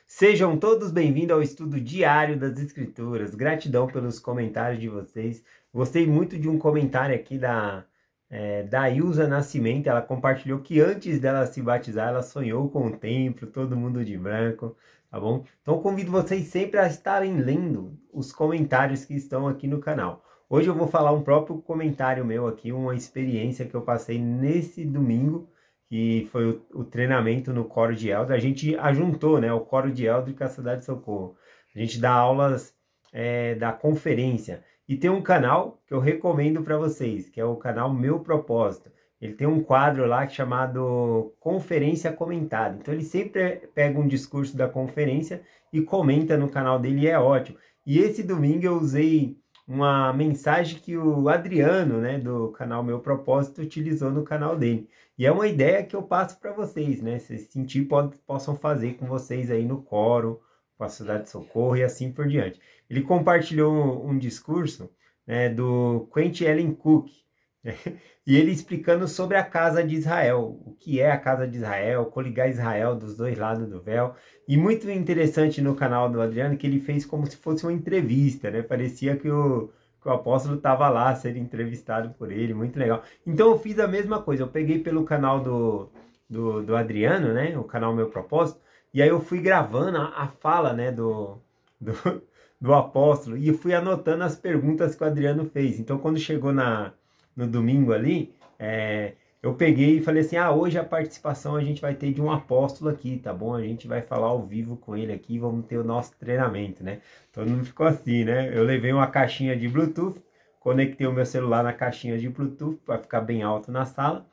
Sejam todos bem-vindos ao estudo diário das Escrituras. Gratidão pelos comentários de vocês. Gostei muito de um comentário aqui da Ilza Nascimento. Ela compartilhou que antes dela se batizar, ela sonhou com o templo, todo mundo de branco, tá bom? Então, eu convido vocês sempre a estarem lendo os comentários que estão aqui no canal. Hoje eu vou falar um próprio comentário meu aqui, uma experiência que eu passei nesse domingo, que foi o treinamento no Coro de Eldre. A gente ajuntou, né, o Coro de Eldre com a Cidade de Socorro. A gente dá aulas da conferência. E tem um canal que eu recomendo para vocês, que é o canal Meu Propósito. Ele tem um quadro lá chamado Conferência Comentada. Então ele sempre pega um discurso da conferência e comenta no canal dele, e é ótimo. E esse domingo eu usei uma mensagem que o Adriano, né, do canal Meu Propósito, utilizou no canal dele. E é uma ideia que eu passo para vocês, né? Se sentir, possam fazer com vocês aí no coro, com a Cidade de Socorro e assim por diante. Ele compartilhou um discurso, né, do Quentin Ellen Cook, né? E ele explicando sobre a casa de Israel, o que é a casa de Israel, coligar Israel dos dois lados do véu. E muito interessante no canal do Adriano que ele fez como se fosse uma entrevista, né? Parecia que o apóstolo estava lá, sendo entrevistado por ele, muito legal. Então eu fiz a mesma coisa, eu peguei pelo canal do Adriano, né, o canal Meu Propósito, e aí eu fui gravando a fala, né, do, do apóstolo, e fui anotando as perguntas que o Adriano fez. Então quando chegou no domingo ali, eu peguei e falei assim, hoje a participação a gente vai ter de um apóstolo aqui, tá bom? A gente vai falar ao vivo com ele aqui, vamos ter o nosso treinamento, né? Todo mundo ficou assim, né? Eu levei uma caixinha de Bluetooth, conectei o meu celular na caixinha de Bluetooth para ficar bem alto na sala.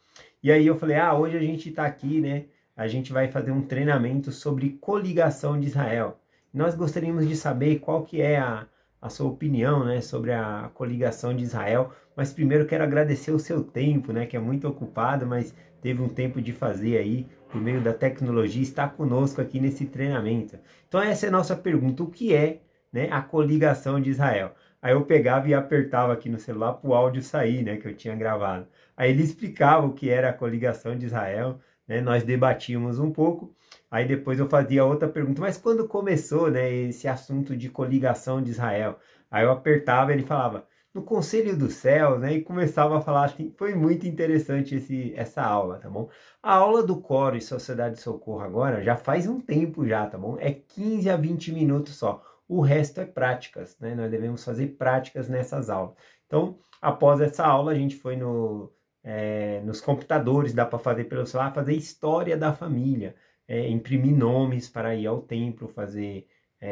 E aí eu falei, hoje a gente tá aqui, né? A gente vai fazer um treinamento sobre coligação de Israel. Nós gostaríamos de saber qual que é a sua opinião, né, sobre a coligação de Israel. Mas primeiro quero agradecer o seu tempo, né, que é muito ocupado, mas teve um tempo de fazer aí, por meio da tecnologia, está conosco aqui nesse treinamento. Então essa é a nossa pergunta, o que é, né, a coligação de Israel? Aí eu pegava e apertava aqui no celular para o áudio sair, né, que eu tinha gravado. Aí ele explicava o que era a coligação de Israel, né, nós debatíamos um pouco, aí depois eu fazia outra pergunta, mas quando começou, né, esse assunto de coligação de Israel? Aí eu apertava e ele falava, no Conselho do Céu, né, e começava a falar assim, foi muito interessante essa aula, tá bom? A aula do Coro e Sociedade de Socorro agora já faz um tempo já, tá bom? É 15 a 20 minutos só. O resto é práticas, né? Nós devemos fazer práticas nessas aulas. Então, após essa aula, a gente foi nos computadores, dá para fazer pelo celular, fazer história da família, imprimir nomes para ir ao templo, fazer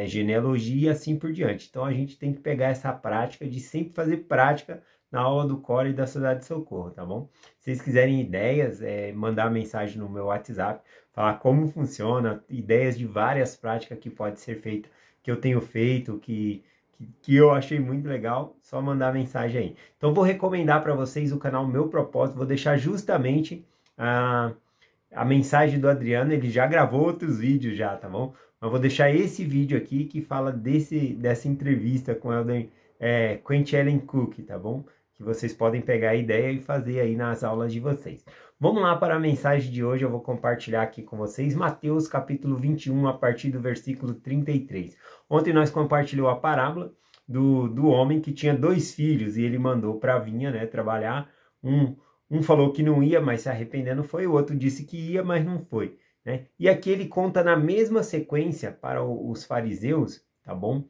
genealogia e assim por diante. Então, a gente tem que pegar essa prática de sempre fazer prática na aula do Core e da Cidade de Socorro, tá bom? Se vocês quiserem ideias, mandar mensagem no meu WhatsApp, falar como funciona, ideias de várias práticas que pode ser feita, que eu tenho feito, que eu achei muito legal, só mandar mensagem aí. Então vou recomendar para vocês o canal Meu Propósito, vou deixar justamente a mensagem do Adriano, ele já gravou outros vídeos já, tá bom? Mas vou deixar esse vídeo aqui que fala dessa entrevista com Quentin Ellen Cook, tá bom? Que vocês podem pegar a ideia e fazer aí nas aulas de vocês. Vamos lá para a mensagem de hoje, eu vou compartilhar aqui com vocês, Mateus capítulo 21, a partir do versículo 33. Ontem nós compartilhamos a parábola do homem que tinha 2 filhos e ele mandou para a vinha, né, trabalhar. Um falou que não ia, mas se arrependendo foi, o outro disse que ia, mas não foi, né? E aqui ele conta na mesma sequência para os fariseus, tá bom?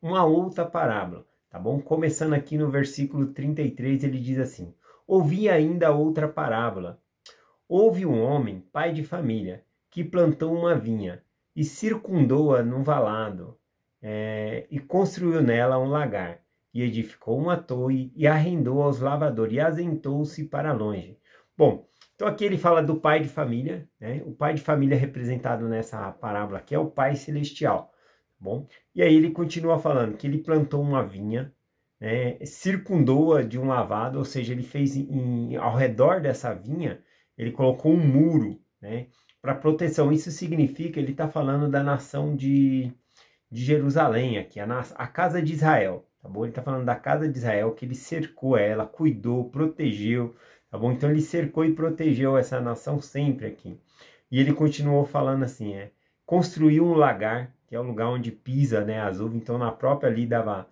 Uma outra parábola, tá bom? Começando aqui no versículo 33, ele diz assim, ouvi ainda outra parábola. Houve um homem, pai de família, que plantou uma vinha e circundou-a num valado, e construiu nela um lagar, e edificou uma torre e arrendou aos lavradores e asentou-se para longe. Bom, então aqui ele fala do pai de família, né? O pai de família representado nessa parábola aqui é o Pai Celestial, bom? E aí ele continua falando que ele plantou uma vinha, né? Circundou-a de um lavado, ou seja, ele fez ao redor dessa vinha, ele colocou um muro, né, para proteção. Isso significa, ele está falando da nação de Jerusalém aqui, a casa de Israel, tá bom? Ele está falando da casa de Israel, que ele cercou ela, cuidou, protegeu, tá bom? Então ele cercou e protegeu essa nação sempre aqui. E ele continuou falando assim, construiu um lagar, que é o lugar onde pisa, né, as uvas. Então na própria ali dava,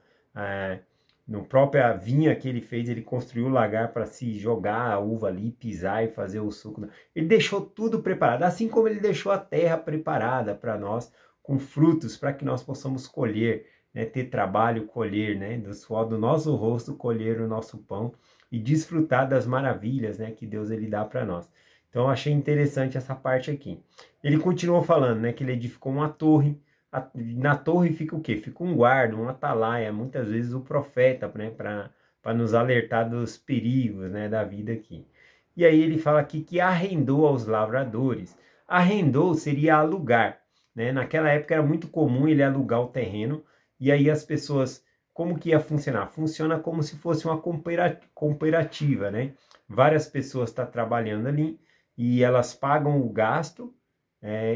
na própria vinha que ele fez, ele construiu o lagar para se jogar a uva ali, pisar e fazer o suco. Ele deixou tudo preparado, assim como ele deixou a terra preparada para nós, com frutos, para que nós possamos colher, né, ter trabalho, colher, né, do suor do nosso rosto, colher o nosso pão e desfrutar das maravilhas, né, que Deus ele dá para nós. Então eu achei interessante essa parte aqui. Ele continuou falando, né, que ele edificou uma torre. Na torre fica o quê? Fica um guarda, um atalaia, muitas vezes o profeta, né, para nos alertar dos perigos, né, da vida aqui. E aí ele fala aqui que arrendou aos lavradores. Arrendou seria alugar, né? Naquela época era muito comum ele alugar o terreno, e aí as pessoas, como que ia funcionar? Funciona como se fosse uma cooperativa, né? Várias pessoas estão trabalhando ali, e elas pagam o gasto,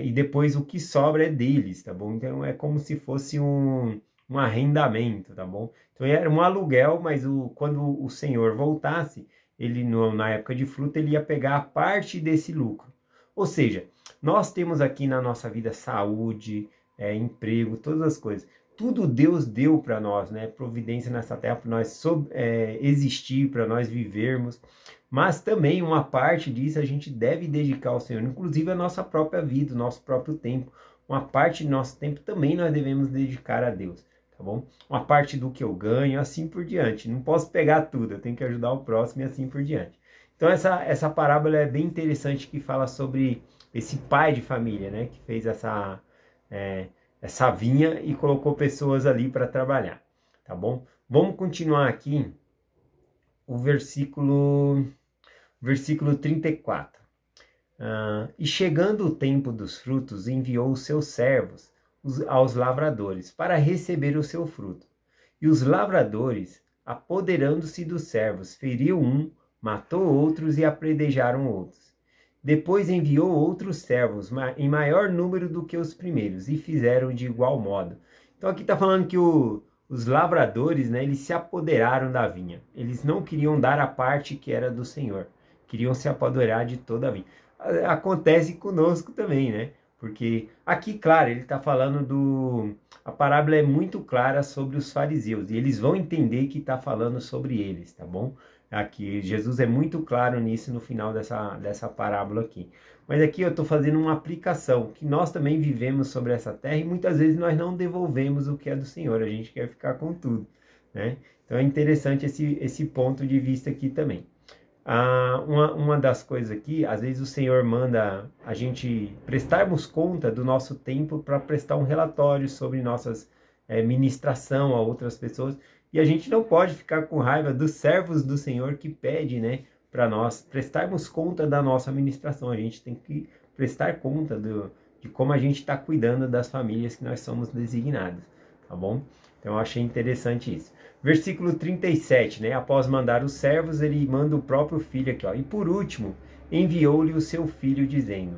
e depois o que sobra é deles, tá bom? Então é como se fosse um arrendamento, tá bom? Então era um aluguel, mas quando o senhor voltasse, ele na época de fruta, ele ia pegar a parte desse lucro. Ou seja, nós temos aqui na nossa vida saúde, emprego, todas as coisas. Tudo Deus deu para nós, né? Providência nessa terra para nós existir, para nós vivermos. Mas também uma parte disso a gente deve dedicar ao Senhor, inclusive a nossa própria vida, o nosso próprio tempo. Uma parte do nosso tempo também nós devemos dedicar a Deus, tá bom? Uma parte do que eu ganho, assim por diante. Não posso pegar tudo, eu tenho que ajudar o próximo e assim por diante. Então essa parábola é bem interessante, que fala sobre esse pai de família, né? Que fez essa vinha e colocou pessoas ali para trabalhar, tá bom? Vamos continuar aqui o versículo 34. E chegando o tempo dos frutos, enviou os seus servos aos lavradores para receber o seu fruto. E os lavradores, apoderando-se dos servos, feriu um, matou outros e apredejaram outros. Depois enviou outros servos, em maior número do que os primeiros, e fizeram de igual modo. Então aqui está falando que os lavradores, né, eles se apoderaram da vinha. Eles não queriam dar a parte que era do Senhor. Queriam se apoderar de toda a vinha. Acontece conosco também, né? Porque aqui, claro, ele está falando a parábola é muito clara sobre os fariseus. E eles vão entender que está falando sobre eles, tá bom? Aqui, Jesus é muito claro nisso no final dessa parábola aqui. Mas aqui eu estou fazendo uma aplicação, que nós também vivemos sobre essa terra e muitas vezes nós não devolvemos o que é do Senhor, a gente quer ficar com tudo, né? Então é interessante esse ponto de vista aqui também. Uma das coisas aqui, às vezes o Senhor manda a gente prestarmos conta do nosso tempo para prestar um relatório sobre nossas ministração a outras pessoas. E a gente não pode ficar com raiva dos servos do Senhor que pede, né, para nós prestarmos conta da nossa administração. A gente tem que prestar conta de como a gente está cuidando das famílias que nós somos designados, tá bom? Então eu achei interessante isso. Versículo 37, né? Após mandar os servos, ele manda o próprio filho aqui, ó. E por último, enviou-lhe o seu filho, dizendo: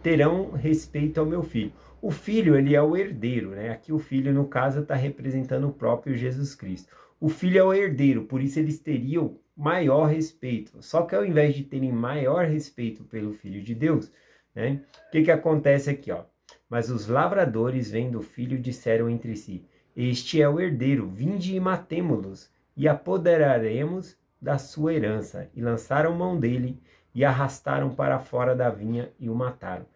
terão respeito ao meu filho. O filho, ele é o herdeiro, né? Aqui o filho, no caso, está representando o próprio Jesus Cristo. O filho é o herdeiro, por isso eles teriam maior respeito. Só que ao invés de terem maior respeito pelo Filho de Deus, né? O que acontece aqui, ó? Mas os lavradores, vendo o filho, disseram entre si: este é o herdeiro, vinde e matemo-los, e apoderaremos da sua herança. E lançaram mão dele, e arrastaram para fora da vinha, e o mataram.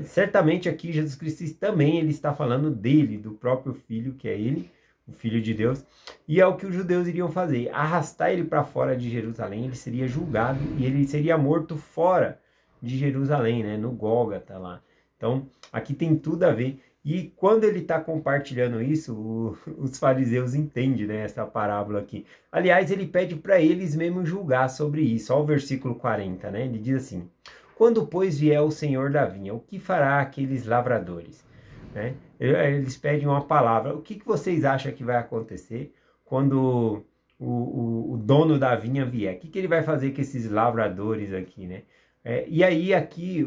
Certamente aqui Jesus Cristo também ele está falando dele, do próprio filho, que é ele, o Filho de Deus. E é o que os judeus iriam fazer, arrastar ele para fora de Jerusalém. Ele seria julgado e ele seria morto fora de Jerusalém, né, no Gólgota lá. Então, aqui tem tudo a ver. E quando ele está compartilhando isso, os fariseus entendem, né, essa parábola aqui. Aliás, ele pede para eles mesmo julgar sobre isso. Olha o versículo 40, né? Ele diz assim: quando, pois, vier o Senhor da vinha, o que fará aqueles lavradores? Né? Eles pedem uma palavra. O que vocês acham que vai acontecer quando o dono da vinha vier? O que ele vai fazer com esses lavradores aqui, né? E aí aqui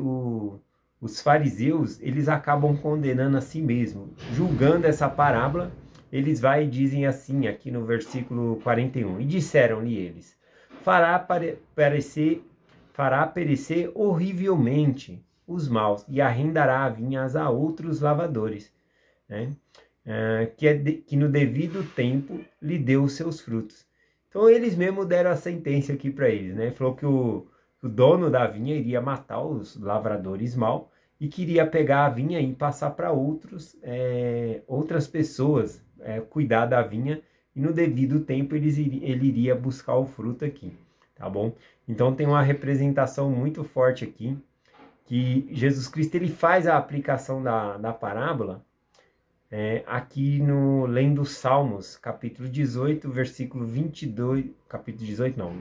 os fariseus, eles acabam condenando a si mesmo, julgando essa parábola. Eles vai e dizem assim, aqui no versículo 41, e disseram-lhe eles: fará perecer horrivelmente os maus e arrendará a vinha a outros lavradores, né? Que no devido tempo lhe deu os seus frutos. Então eles mesmos deram a sentença aqui para eles, né? Falou que o dono da vinha iria matar os lavradores maus e queria pegar a vinha e passar para outras pessoas cuidar da vinha, e no devido tempo ele iria buscar o fruto aqui, tá bom? Então tem uma representação muito forte aqui, que Jesus Cristo ele faz a aplicação da parábola aqui lendo Salmos, capítulo 18, versículo 22, capítulo 18 não,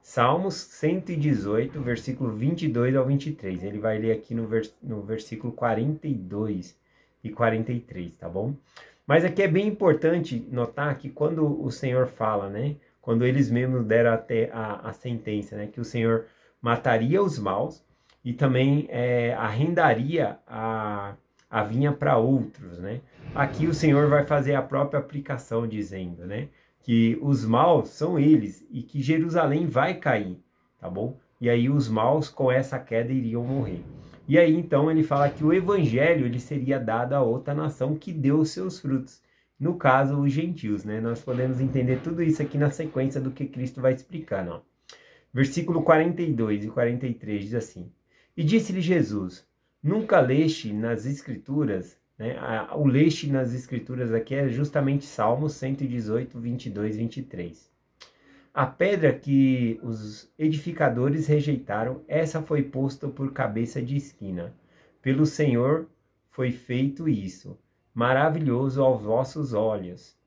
Salmos 118, versículo 22 ao 23. Ele vai ler aqui no versículo 42 e 43, tá bom? Mas aqui é bem importante notar que quando o Senhor fala, né? Quando eles mesmos deram até a sentença, né? Que o Senhor mataria os maus e também arrendaria a vinha para outros, né? Aqui o Senhor vai fazer a própria aplicação dizendo, né? Que os maus são eles e que Jerusalém vai cair, tá bom? E aí os maus com essa queda iriam morrer. E aí então ele fala que o evangelho ele seria dado a outra nação que deu os seus frutos. No caso, os gentios, né? Nós podemos entender tudo isso aqui na sequência do que Cristo vai explicando, ó. Versículo 42 e 43 diz assim: E disse-lhe Jesus: Nunca leste nas Escrituras, né? O leste nas Escrituras aqui é justamente Salmos 118, 22, 23. A pedra que os edificadores rejeitaram, essa foi posta por cabeça de esquina. Pelo Senhor foi feito isso, maravilhoso aos vossos olhos.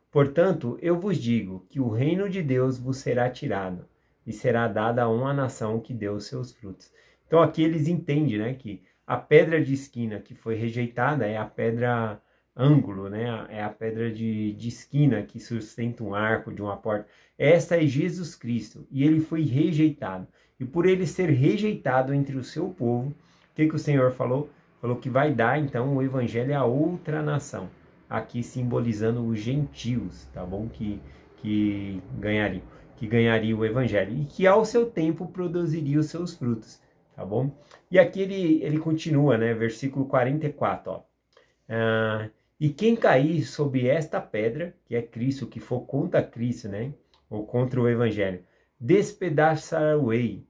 Portanto, eu vos digo que o reino de Deus vos será tirado, e será dado a uma nação que deu os seus frutos. Então aqui eles entendem, né, que a pedra de esquina que foi rejeitada é a pedra ângulo, né? É a pedra de esquina que sustenta um arco de uma porta. Essa é Jesus Cristo, e ele foi rejeitado. E por ele ser rejeitado entre o seu povo, o que o Senhor falou? Falou que vai dar então o evangelho a outra nação. Aqui simbolizando os gentios, tá bom? Que ganharia o evangelho e que ao seu tempo produziria os seus frutos. Tá bom? E aqui ele continua, né? Versículo 44, ó. E quem cair sobre esta pedra, que é Cristo, que for contra Cristo, né? Ou contra o Evangelho, despedaçar-o-ei,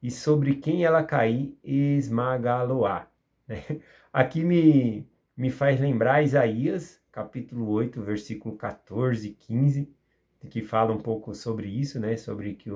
e sobre quem ela cair, esmagá-lo-á. Né? Aqui me faz lembrar Isaías, capítulo 8, versículo 14 e 15, que fala um pouco sobre isso, né? Sobre que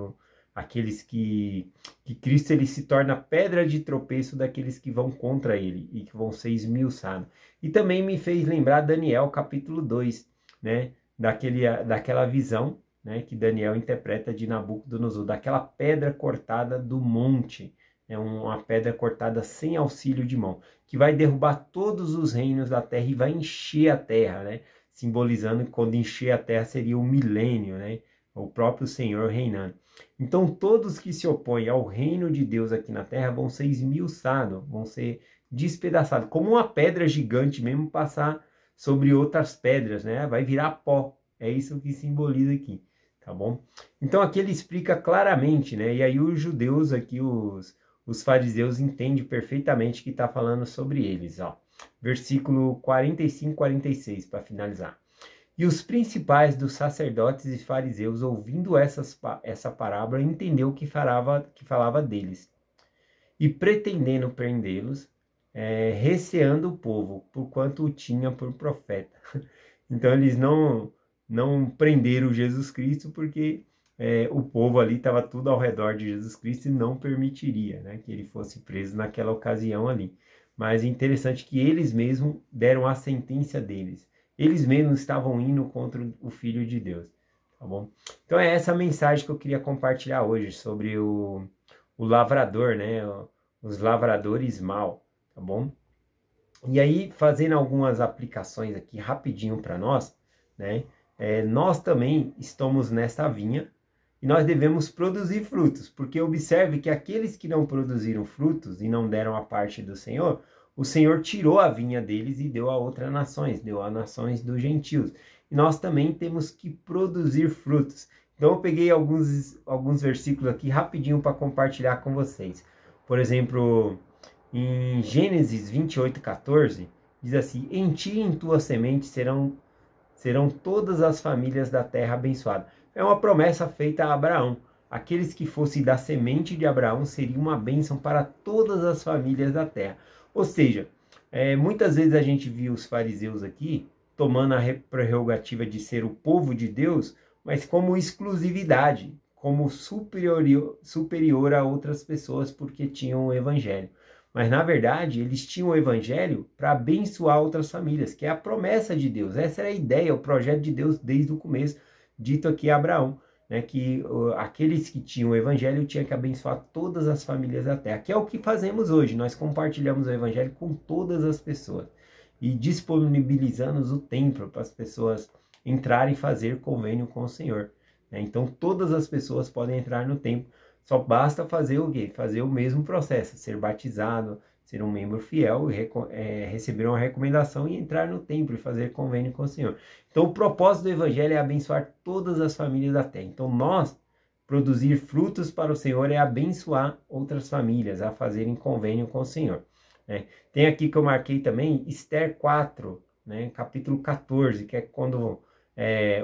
aqueles que Cristo ele se torna pedra de tropeço daqueles que vão contra ele e que vão ser esmiuçados. E também me fez lembrar Daniel capítulo 2, né, daquela visão, né, que Daniel interpreta de Nabucodonosor, daquela pedra cortada do monte, né, uma pedra cortada sem auxílio de mão, que vai derrubar todos os reinos da terra e vai encher a terra, né, simbolizando que quando encher a terra seria o milênio, né, o próprio Senhor reinando. Então todos que se opõem ao reino de Deus aqui na terra vão ser esmiuçados, vão ser despedaçados, como uma pedra gigante mesmo passar sobre outras pedras, né? Vai virar pó, é isso que simboliza aqui, tá bom? Então aqui ele explica claramente, né? E aí os judeus aqui, os fariseus entendem perfeitamente que está falando sobre eles, ó. Versículo 45, 46, para finalizar. E os principais dos sacerdotes e fariseus, ouvindo essa parábola, entendeu que falava deles. E pretendendo prendê-los, receando o povo, porquanto o tinha por profeta. Então eles não prenderam Jesus Cristo, porque o povo ali estava tudo ao redor de Jesus Cristo e não permitiria, né, que ele fosse preso naquela ocasião ali. Mas é interessante que eles mesmos deram a sentença deles. Eles mesmos estavam indo contra o Filho de Deus, tá bom? Então é essa mensagem que eu queria compartilhar hoje sobre o lavrador, né? Os lavradores mal, tá bom? E aí, fazendo algumas aplicações aqui rapidinho para nós, né? Nós também estamos nessa vinha e nós devemos produzir frutos, porque observe que aqueles que não produziram frutos e não deram a parte do Senhor, o Senhor tirou a vinha deles e deu a outras nações, deu a nações dos gentios. E nós também temos que produzir frutos. Então eu peguei alguns versículos aqui rapidinho para compartilhar com vocês. Por exemplo, Em Gênesis 28:14, diz assim: em ti e em tua semente serão todas as famílias da terra abençoadas. É uma promessa feita a Abraão. Aqueles que fossem da semente de Abraão seriam uma bênção para todas as famílias da terra. Ou seja, muitas vezes a gente viu os fariseus aqui tomando a prerrogativa de ser o povo de Deus, mas como exclusividade, como superior a outras pessoas porque tinham o evangelho. Mas na verdade eles tinham o evangelho para abençoar outras famílias, que é a promessa de Deus. Essa era a ideia, o projeto de Deus desde o começo, dito aqui a Abraão, né, que aqueles que tinham o evangelho tinham que abençoar todas as famílias da terra, que é o que fazemos hoje. Nós compartilhamos o evangelho com todas as pessoas e disponibilizamos o templo para as pessoas entrarem e fazer convênio com o Senhor. Né? Então todas as pessoas podem entrar no templo. Só basta fazer o quê? Fazer o mesmo processo, ser batizado, ser um membro fiel, receber uma recomendação e entrar no templo e fazer convênio com o Senhor. Então o propósito do Evangelho é abençoar todas as famílias da terra. Então nós, produzir frutos para o Senhor é abençoar outras famílias, a fazerem convênio com o Senhor. Né? Tem aqui que eu marquei também, Esther 4, né, capítulo 14, que é quando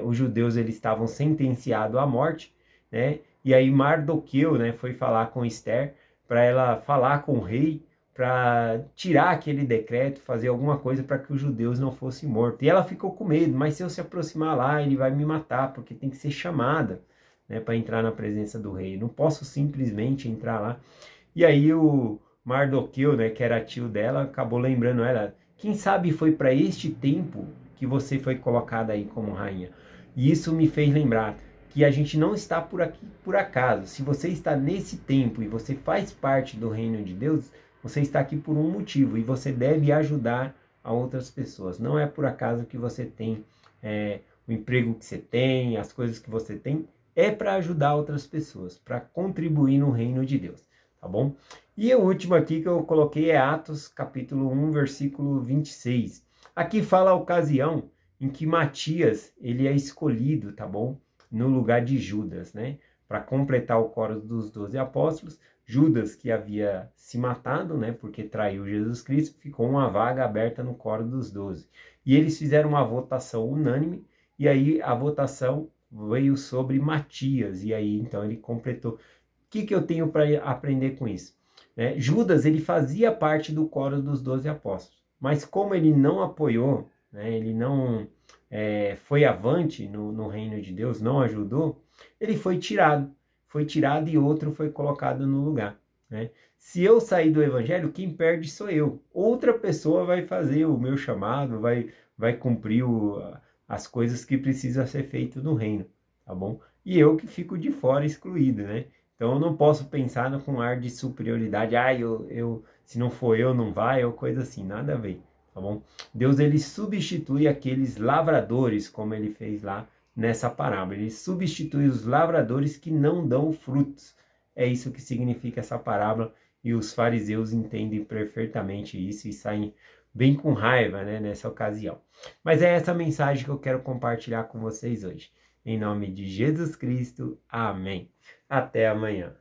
os judeus eles estavam sentenciados à morte, né? E aí Mardoqueu, né, foi falar com Esther para ela falar com o rei para tirar aquele decreto, fazer alguma coisa para que os judeus não fossem mortos. E ela ficou com medo, mas se eu se aproximar lá, ele vai me matar, porque tem que ser chamada, né, para entrar na presença do rei. Não posso simplesmente entrar lá. E aí o Mardoqueu, né, que era tio dela, acabou lembrando ela, quem sabe foi para este tempo que você foi colocada aí como rainha. E isso me fez lembrar que a gente não está por aqui por acaso. Se você está nesse tempo e você faz parte do reino de Deus, você está aqui por um motivo e você deve ajudar a outras pessoas. Não é por acaso que você tem o emprego que você tem, as coisas que você tem, é para ajudar outras pessoas, para contribuir no reino de Deus, tá bom? E o último aqui que eu coloquei é Atos capítulo 1, versículo 26. Aqui fala a ocasião em que Matias, ele é escolhido, tá bom? No lugar de Judas, né? Para completar o coro dos 12 apóstolos, Judas, que havia se matado, né? Porque traiu Jesus Cristo, ficou uma vaga aberta no coro dos 12. E eles fizeram uma votação unânime, e aí a votação veio sobre Matias, e aí então ele completou. O que eu tenho para aprender com isso? Judas, ele fazia parte do coro dos 12 apóstolos, mas como ele não apoiou, né? Ele não foi avante no reino de Deus, não ajudou, ele foi tirado e outro foi colocado no lugar. Né? Se eu sair do evangelho, quem perde sou eu. Outra pessoa vai fazer o meu chamado, vai cumprir as coisas que precisam ser feitas no reino, tá bom? E eu que fico de fora, excluído, né? Então eu não posso pensar com ar de superioridade, se não for eu, não vai, ou coisa assim, nada a ver. Tá bom? Deus ele substitui aqueles lavradores, como ele fez lá nessa parábola. Ele substitui os lavradores que não dão frutos. É isso que significa essa parábola e os fariseus entendem perfeitamente isso e saem bem com raiva, né, nessa ocasião. Mas é essa mensagem que eu quero compartilhar com vocês hoje. Em nome de Jesus Cristo, amém. Até amanhã.